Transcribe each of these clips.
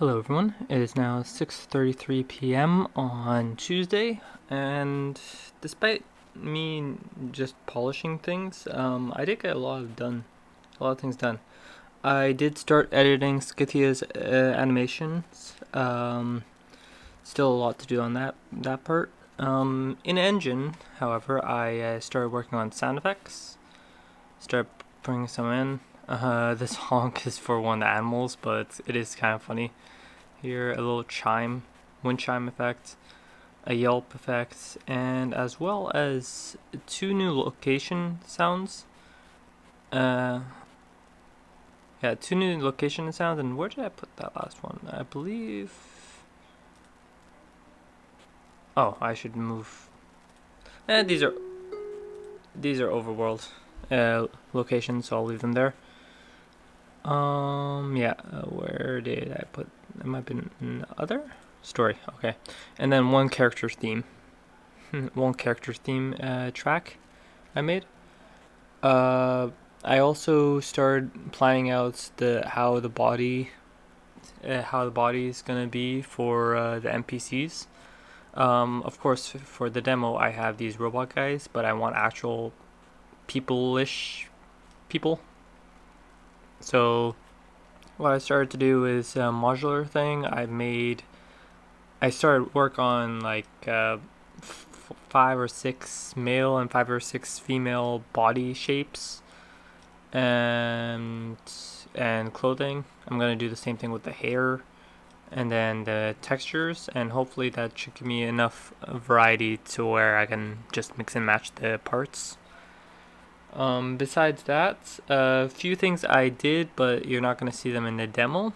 Hello everyone, it is now 6:33 p.m. on Tuesday, and despite me just polishing things, I did get a lot of things done. I did start editing Scythia's animations. Still a lot to do on that part. In Engine, however, I started working on sound effects. Started bringing some in. This honk is for one of the animals, but it is kind of funny. Here, a little chime, wind chime effect, a yelp effect, and as well as two new location sounds. Yeah, two new location sounds. And where did I put that last one? I believe. Oh, I should move. These are overworld locations, so I'll leave them there. Yeah. Where did I put? It might have been in other story. Okay, and then one character theme, track I made. I also started planning out how the body is gonna be for the NPCs. Of course, for the demo, I have these robot guys, but I want actual people-ish people. So what I started to do is a modular thing. I started work on like 5 or 6 male and 5 or 6 female body shapes and clothing. I'm gonna do the same thing with the hair and then the textures, and hopefully that should give me enough variety to where I can just mix and match the parts. Besides that, a few things I did, but you're not going to see them in the demo.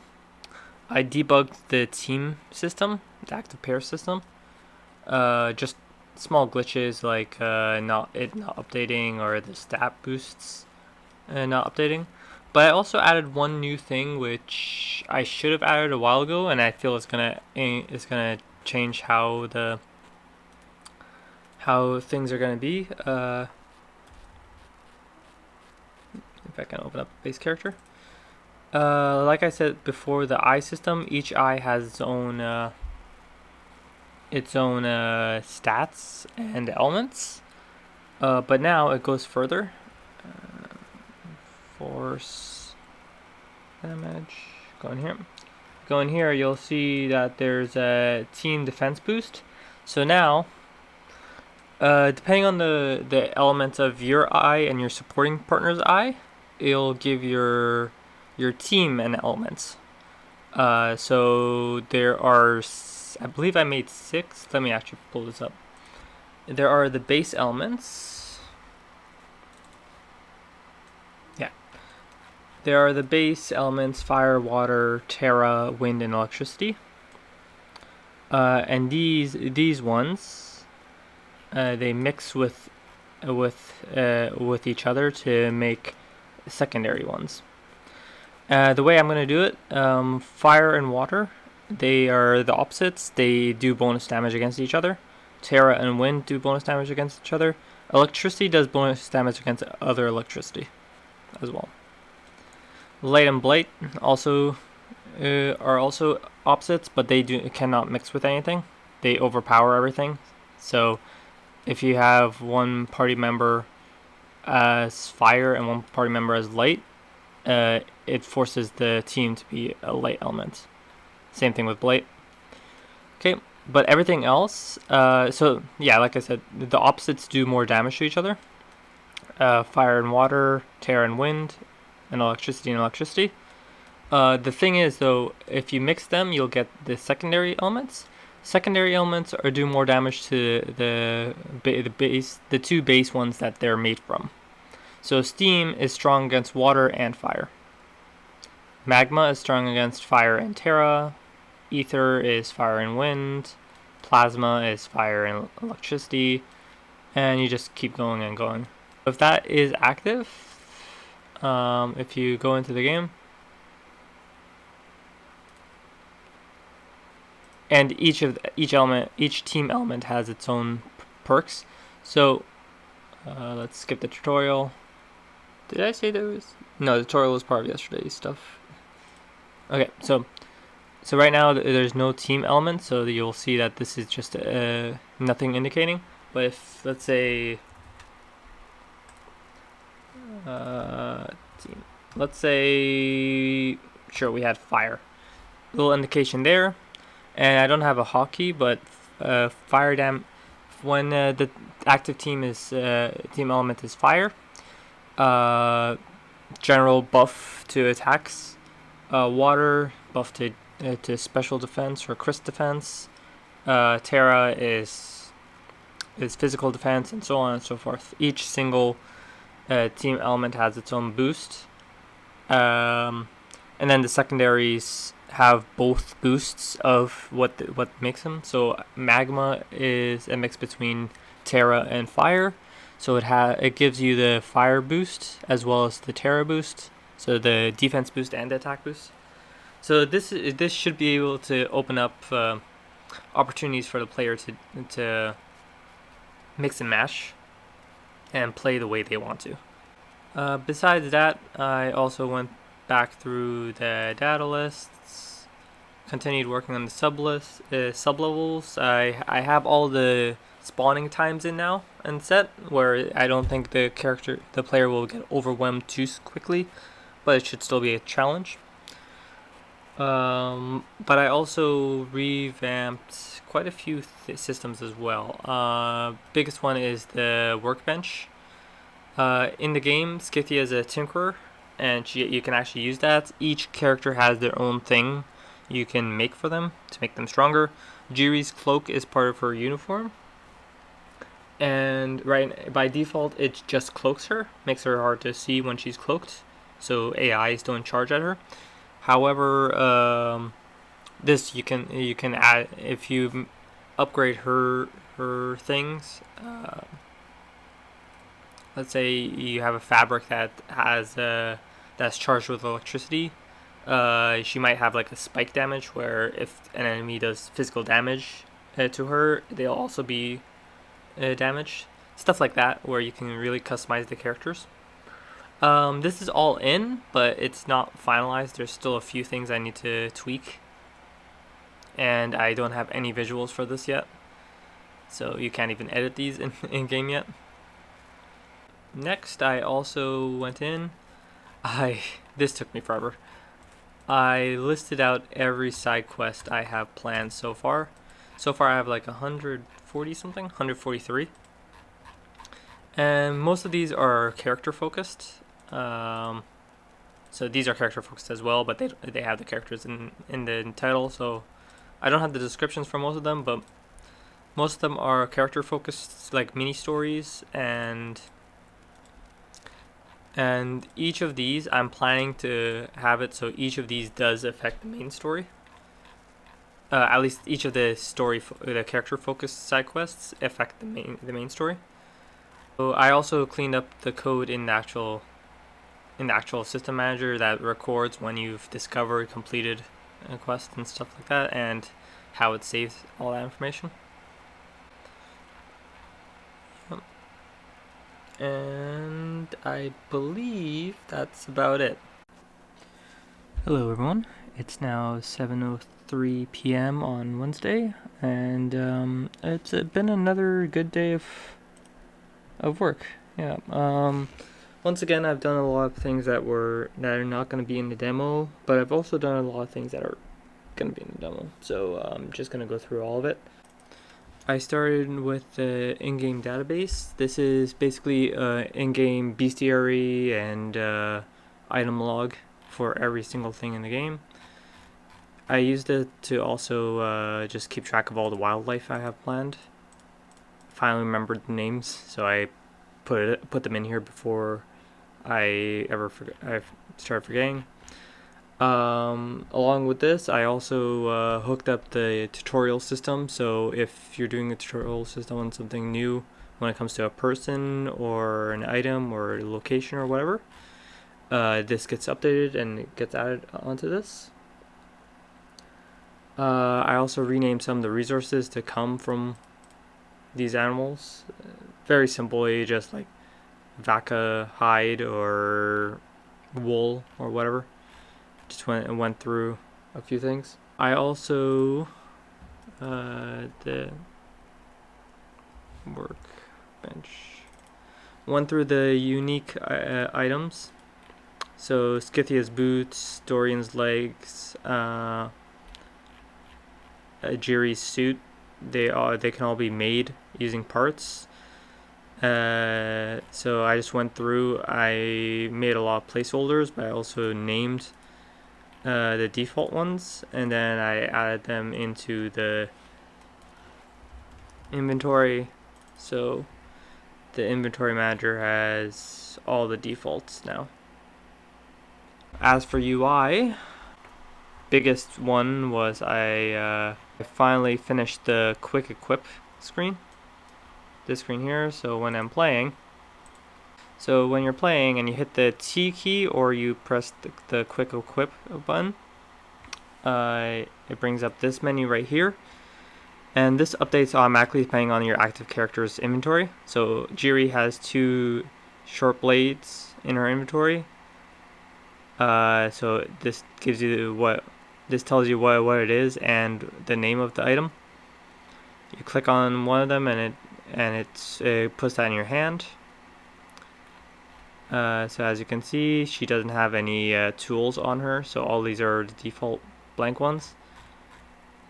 I debugged the team system, the active pair system. Just small glitches like not updating, or the stat boosts not updating. But I also added one new thing which I should have added a while ago, and I feel it's gonna change how things are gonna be. If I can open up base character. Like I said before, the eye system, each eye has its own stats and elements. But now it goes further. Force damage. Go in here, you'll see that there's a team defense boost. So now, depending on the elements of your eye and your supporting partner's eye, it'll give your team an element. So there are, I believe I made 6. Let me actually pull this up. There are the base elements. Yeah. There are the base elements: fire, water, terra, wind, and electricity. And these ones, they mix with each other to make secondary ones. The way I'm going to do it, fire and water, they are the opposites. They do bonus damage against each other. Terra and wind do bonus damage against each other. Electricity does bonus damage against other electricity as well. Light and blight also are also opposites, but they cannot mix with anything. They overpower everything. So if you have one party member as fire and one party member as light, it forces the team to be a light element. Same thing with blight. Okay, but everything else, so yeah, like I said, the opposites do more damage to each other. Fire and water, terra and wind, and electricity and electricity. The thing is, though, if you mix them, you'll get the secondary elements. Secondary elements do more damage to the two base ones that they're made from. So steam is strong against water and fire. Magma is strong against fire and terra. Ether is fire and wind. Plasma is fire and electricity. And you just keep going and going. If that is active, if you go into the game, and each team element has its own perks. So let's skip the tutorial. Did I say there was? No, the tutorial was part of yesterday's stuff. Okay, so So right now there's no team element, so you'll see that this is just nothing indicating. But if, let's say, team, let's say, sure, we had fire, little indication there, and I don't have a hotkey, but fire when the active team is team element is fire, general buff to attacks, water buff to special defense or crit defense, Terra is physical defense, and so on and so forth. Each single team element has its own boost, and then the secondaries have both boosts of what makes them. So magma is a mix between Terra and fire, so it gives you the fire boost as well as the Terra boost, so the defense boost and the attack boost. So this should be able to open up opportunities for the player to mix and match and play the way they want to. Besides that, I also went back through the data lists, continued working on the sublevels. I have all the spawning times in now and set, where I don't think the player will get overwhelmed too quickly, but it should still be a challenge. But I also revamped quite a few systems as well. Biggest one is the workbench. In the game, Scythia is a tinkerer, and you can actually use that. Each character has their own thing you can make for them to make them stronger. Jiri's cloak is part of her uniform, and by default it just cloaks her, makes her hard to see when she's cloaked, so AIs don't charge at her. However, this you can add if you upgrade her things. Let's say you have a fabric that has that's charged with electricity. She might have like a spike damage, where if an enemy does physical damage to her, they'll also be damaged. Stuff like that, where you can really customize the characters. This is all in, but it's not finalized. There's still a few things I need to tweak, and I don't have any visuals for this yet, so you can't even edit these in game yet. Next, I also went in. This took me forever. I listed out every side quest I have planned so far. So far, I have like 140 something, 143. And most of these are character focused. So these are character focused as well, but they have the characters in the title. So I don't have the descriptions for most of them, but most of them are character focused, like mini stories, and each of these I'm planning to have it so each of these does affect the main story. At least each of the the character focused side quests affect the main story. So I also cleaned up the code in the actual system manager that records when you've discovered, completed a quest and stuff like that, and how it saves all that information. And I believe that's about it. Hello everyone, it's now 7:03 p.m. on Wednesday, and it's been another good day of work. Yeah. Once again, I've done a lot of things that are not going to be in the demo, but I've also done a lot of things that are going to be in the demo. So I'm just going to go through all of it. I started with the in-game database. This is basically in-game bestiary and item log for every single thing in the game. I used it to also just keep track of all the wildlife I have planned. Finally remembered the names, so I put them in here before I started forgetting. Along with this, I also hooked up the tutorial system, so if you're doing a tutorial system on something new when it comes to a person or an item or a location or whatever, this gets updated and it gets added onto this. I also renamed some of the resources to come from these animals. Very simply, just like vaca hide or wool or whatever. Just went through a few things. I also the workbench went through the unique items. So Scythia's boots, Dorian's legs, Jiri's suit. They can all be made using parts. So I just went through. I made a lot of placeholders, but I also named the default ones, and then I added them into the inventory. So the inventory manager has all the defaults now. As for UI, biggest one was I finally finished the quick equip screen. This screen here. So when I'm playing, when you're playing and you hit the T key or you press the quick equip button, it brings up this menu right here, and this updates automatically depending on your active character's inventory. So Jiri has 2 short blades in her inventory. So this gives you tells you what it is and the name of the item. You click on one of them and it puts that in your hand. So as you can see, she doesn't have any tools on her, so all these are the default blank ones.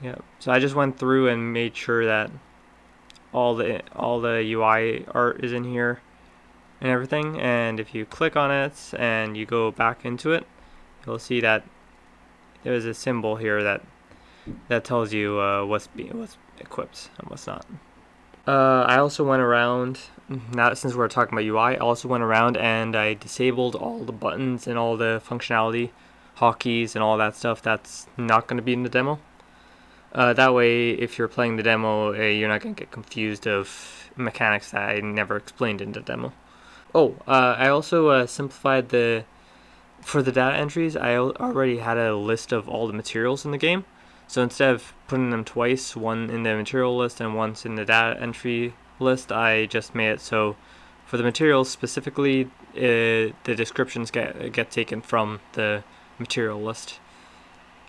Yeah. So I just went through and made sure that all the UI art is in here and everything. And if you click on it and you go back into it, you'll see that there's a symbol here that tells you what's equipped and what's not. I also went around, now since we're talking about UI, I also went around and I disabled all the buttons and all the functionality, hotkeys and all that stuff that's not going to be in the demo. That way, if you're playing the demo, you're not going to get confused of mechanics that I never explained in the demo. I also simplified for the data entries. I already had a list of all the materials in the game. So instead of putting them twice, one in the material list and once in the data entry list, I just made it so for the materials specifically, the descriptions get taken from the material list.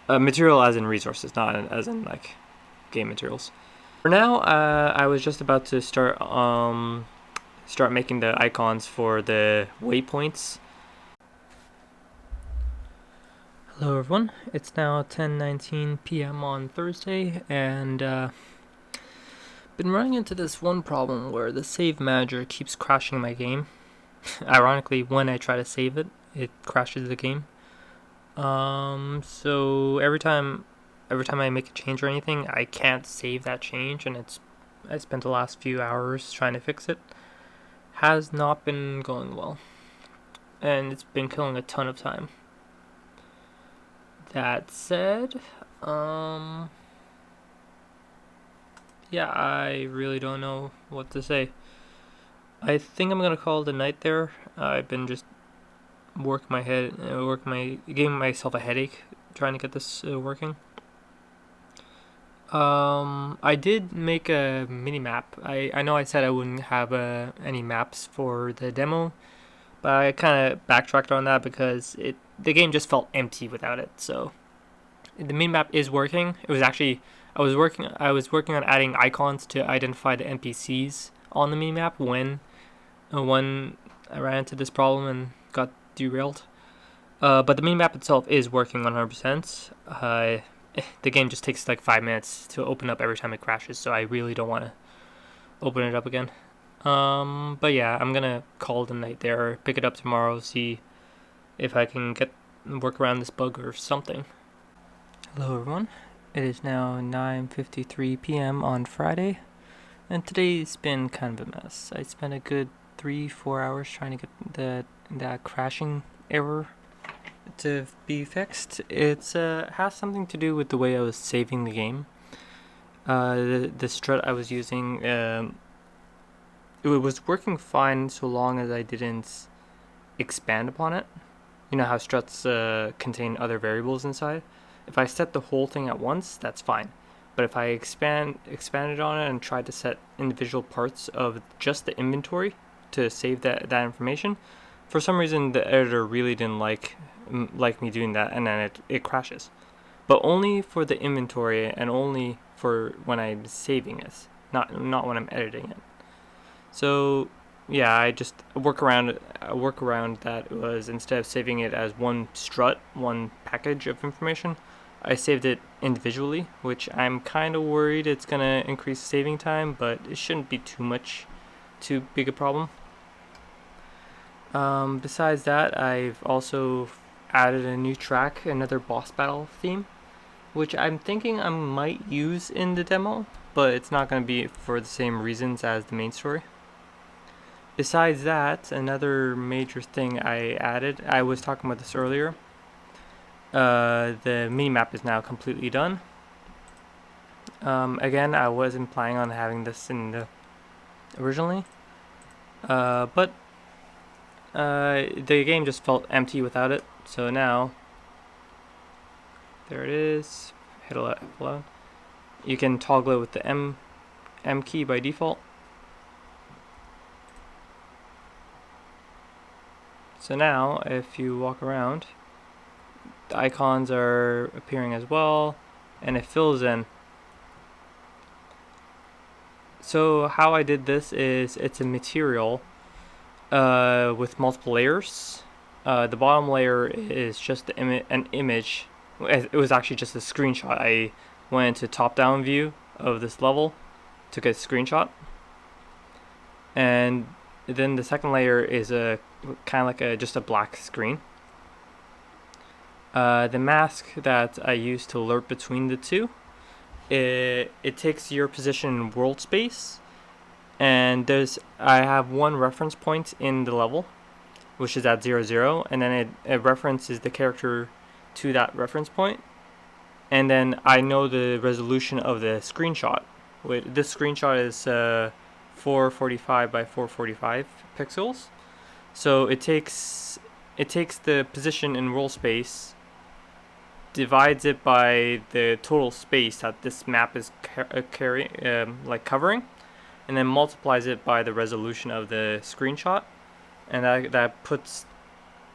Material as in resources, not as in like game materials. For now, I was just about to start making the icons for the waypoints. Hello everyone, it's now 10:19 p.m. on Thursday, and been running into this one problem where the save manager keeps crashing my game. Ironically, when I try to save it, it crashes the game. So every time I make a change or anything, I can't save that change, and I spent the last few hours trying to fix it. Has not been going well, and it's been killing a ton of time. That said, yeah, I really don't know what to say. I think I'm gonna call it a night there. I've been just giving myself a headache trying to get this working. I did make a mini map. I know I said I wouldn't have any maps for the demo, but I kind of backtracked on that because the game just felt empty without it. So the mini map is working. It was actually I was working on adding icons to identify the NPCs on the mini map when I ran into this problem and got derailed. But the mini map itself is working 100%. The game just takes like 5 minutes to open up every time it crashes, so I really don't want to open it up again. But yeah, I'm gonna call it a night there, pick it up tomorrow, see if I can work around this bug or something. Hello everyone, it is now 9:53 p.m. on Friday, and today's been kind of a mess. I spent a good 3-4 hours trying to get that crashing error to be fixed. It's has something to do with the way I was saving the game. The strut I was using, it was working fine so long as I didn't expand upon it. You know how struts contain other variables inside? If I set the whole thing at once, that's fine. But if I expanded on it and tried to set individual parts of just the inventory to save that information, for some reason the editor really didn't like me doing that, and then it crashes. but only for the inventory and only for when I'm saving it, not when I'm editing it. So yeah, I just a workaround that was, instead of saving it as one strut, one package of information, I saved it individually, which I'm kind of worried it's gonna increase saving time, but it shouldn't be too big a problem. Besides that, I've also added a new track, another boss battle theme, which I'm thinking I might use in the demo, but it's not going to be for the same reasons as the main story. Besides that, another major thing I added, I was talking about this earlier, the minimap is now completely done. Again, I wasn't planning on having this in the originally, but the game just felt empty without it, so now there it is. Hit F11. You can toggle it with the M key by default. So now, if you walk around, the icons are appearing as well, and it fills in. So how I did this is, it's a material with multiple layers. The bottom layer is just an image. It was actually just a screenshot. I went into top-down view of this level, took a screenshot, and then the second layer is a kind of like just a black screen. The mask that I use to alert between the two, it takes your position in world space, and I have one reference point in the level, which is at 0, 0, and then it references the character to that reference point, and then I know the resolution of the screenshot. This screenshot is 445 by 445 pixels, so it takes the position in world space, divides it by the total space that this map is covering, and then multiplies it by the resolution of the screenshot, and that puts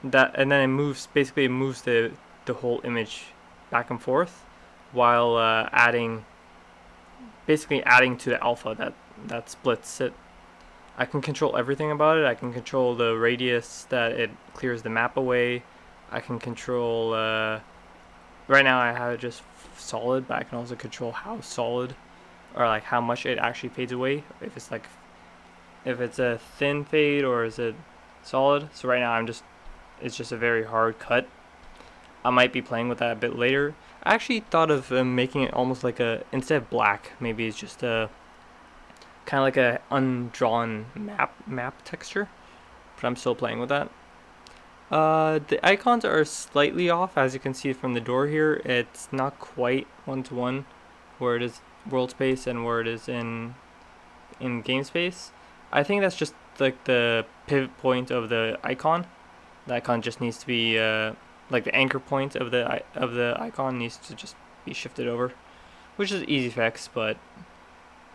that, and then it moves the whole image back and forth, while adding to the alpha that splits it. I can control everything about it. I can control the radius that it clears the map away. I can control right now I have it just solid, but I can also control how solid, or like how much it actually fades away, if it's a thin fade or is it solid. So right now it's just a very hard cut. I might be playing with that a bit later. I actually thought of making it almost like instead of black, maybe it's just a kind of like a undrawn map texture, but I'm still playing with that. The icons are slightly off, as you can see from the door here. It's not quite one-to-one where it is world space and where it is in game space. I think that's just like the pivot point of the icon. The icon just needs to be like the anchor point of the icon needs to just be shifted over, which is easy fix. But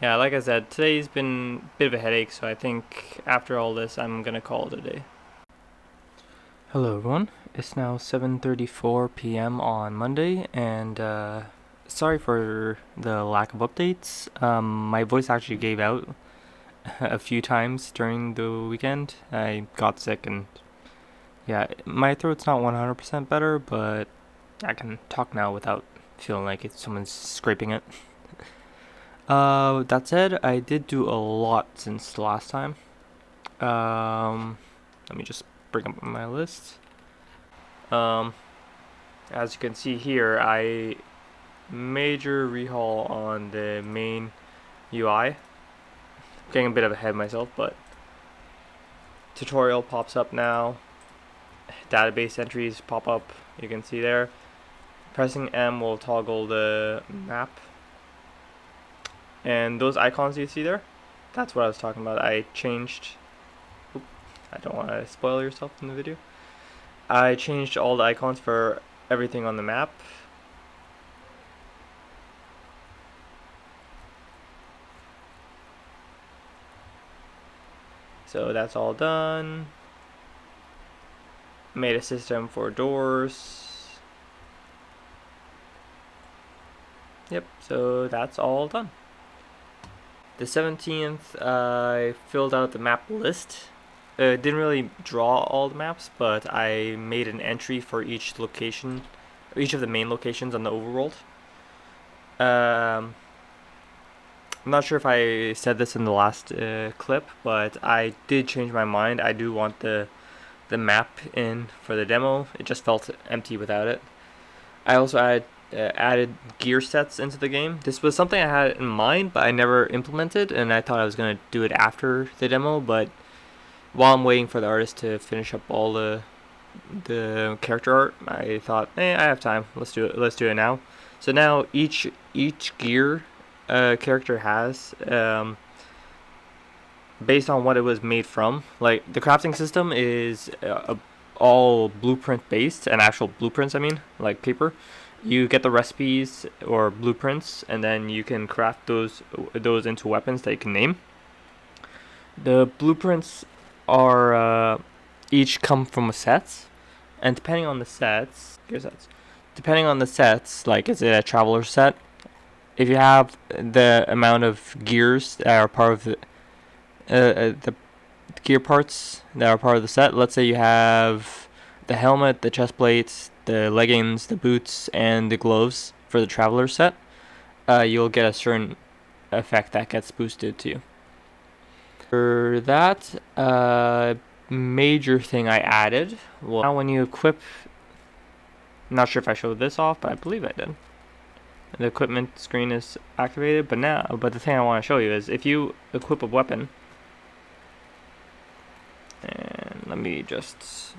yeah, like I said, today's been a bit of a headache, so I think after all this, I'm gonna call it a day. Hello everyone, it's now 7:34 p.m. on Monday, and sorry for the lack of updates. My voice actually gave out a few times during the weekend. I got sick, and yeah, my throat's not 100% better, but I can talk now without feeling like someone's scraping it. That said, I did do a lot since the last time. Let me just bring up my list. As you can see here, I major rehaul on the main UI. Getting a bit ahead of myself, but tutorial pops up now. Database entries pop up, you can see there. Pressing M will toggle the map. And those icons you see there, that's what I was talking about. I changed, I don't want to spoil yourself in the video. I changed all the icons for everything on the map. So that's all done. Made a system for doors. Yep, so that's all done. The 17th, I filled out the map list. Didn't really draw all the maps, but I made an entry for each location, each of the main locations on the overworld. I'm not sure if I said this in the last clip, but I did change my mind. I do want the map in for the demo. It just felt empty without it. I also added gear sets into the game. This was something I had in mind, but I never implemented, and I thought I was going to do it after the demo, but while I'm waiting for the artist to finish up all the character art, I thought, I have time. Let's do it. Let's do it now. So now each gear character has, based on what it was made from. Like the crafting system is all blueprint based, and actual blueprints. I mean, like paper. You get the recipes or blueprints, and then you can craft those into weapons that you can name. The blueprints are each come from a set, and depending on the sets, like is it a traveler set? If you have the amount of gears that are part of the gear parts that are part of the set, let's say you have the helmet, the chest plates, the leggings, the boots, and the gloves for the traveler set, you'll get a certain effect that gets boosted to you. For that, major thing I added, well, now when you equip, I'm not sure if I showed this off, but I believe I did. The equipment screen is activated, but the thing I want to show you is if you equip a weapon, and let me just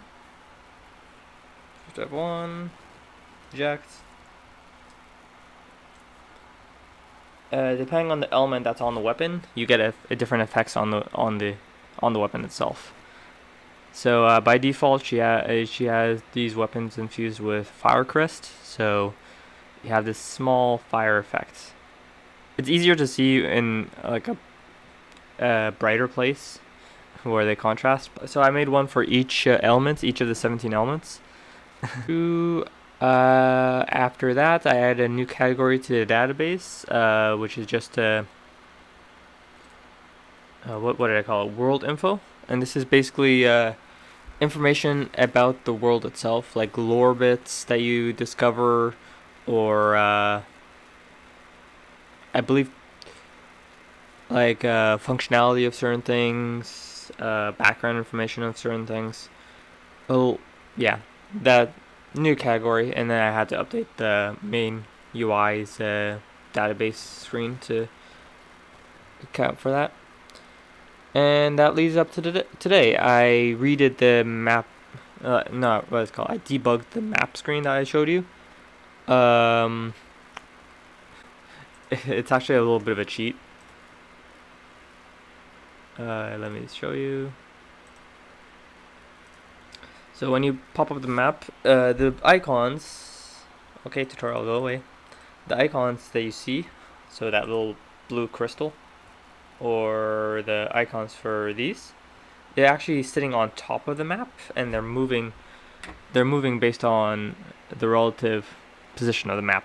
step one, eject. Depending on the element that's on the weapon, you get a different effects on the weapon itself. So by default, she has these weapons infused with fire crest. So you have this small fire effect. It's easier to see in like a brighter place where they contrast. So I made one for each element, each of the 17 elements. After that, I added a new category to the database, which is just what did I call it? World info, and this is basically information about the world itself, like lore bits that you discover, or I believe like functionality of certain things, background information of certain things. Oh, yeah, that new category, and then I had to update the main UI's database screen to account for that. And that leads up to today. I redid the map. No, what it's called. I debugged the map screen that I showed you. It's actually a little bit of a cheat. Let me show you. So when you pop up the map, the icons, okay, tutorial, go away. The icons that you see, so that little blue crystal, or the icons for these, they're actually sitting on top of the map, and they're moving based on the relative position of the map.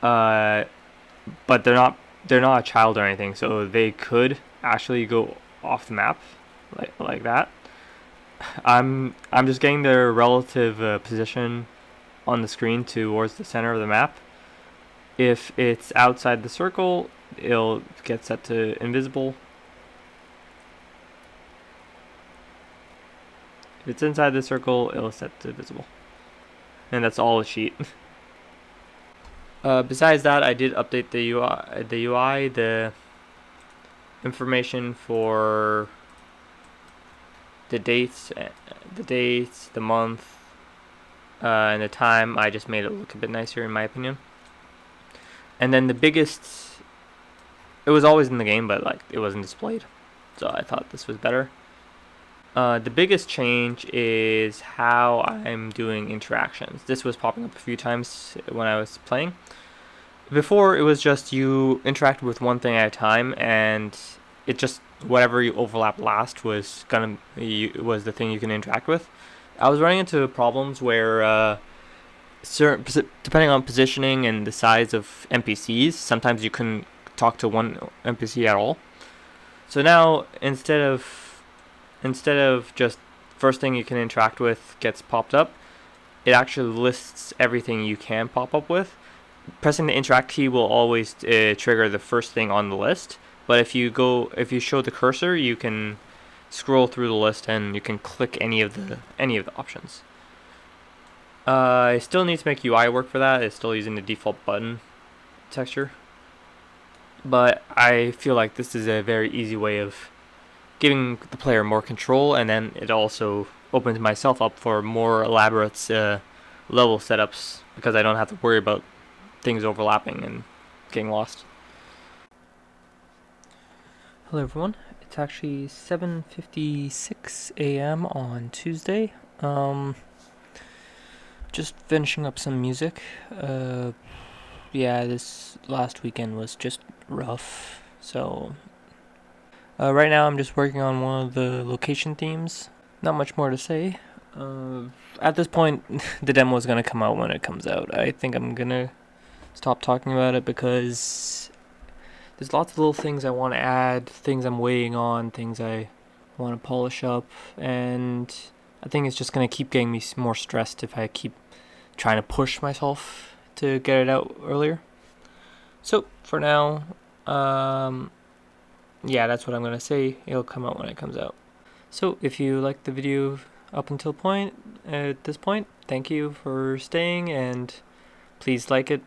But they're not a child or anything, so they could actually go off the map like that. I'm just getting their relative position on the screen towards the center of the map. If it's outside the circle, it'll get set to invisible. If it's inside the circle, it'll set to visible. And that's all the sheet. Besides that, I did update the UI, the information for the dates, the month, and the time. I just made it look a bit nicer in my opinion. And then the biggest, it was always in the game, but like it wasn't displayed, so I thought this was better. The biggest change is how I'm doing interactions. This was popping up a few times when I was playing. Before, it was just you interacted with one thing at a time, and it just, whatever you overlap last was the thing you can interact with. I was running into problems where depending on positioning and the size of NPCs, sometimes you couldn't talk to one NPC at all. So now instead of just first thing you can interact with gets popped up, it actually lists everything you can pop up with. Pressing the interact key will always trigger the first thing on the list, but if you show the cursor, you can scroll through the list and you can click any of the options. I still need to make UI work for that. It's still using the default button texture, but I feel like this is a very easy way of giving the player more control, and then it also opens myself up for more elaborate level setups because I don't have to worry about things overlapping and getting lost. Hello everyone, it's actually 7:56 a.m. on Tuesday. Just finishing up some music. Yeah, this last weekend was just rough, so right now I'm just working on one of the location themes. Not much more to say. At this point, the demo is going to come out when it comes out. I think I'm going to stop talking about it because there's lots of little things I want to add, things I'm waiting on, things I want to polish up, and I think it's just going to keep getting me more stressed if I keep trying to push myself to get it out earlier. So for now, yeah, that's what I'm going to say. It'll come out when it comes out. So if you liked the video up until this point, thank you for staying, and please like it,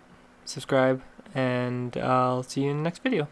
subscribe, and I'll see you in the next video.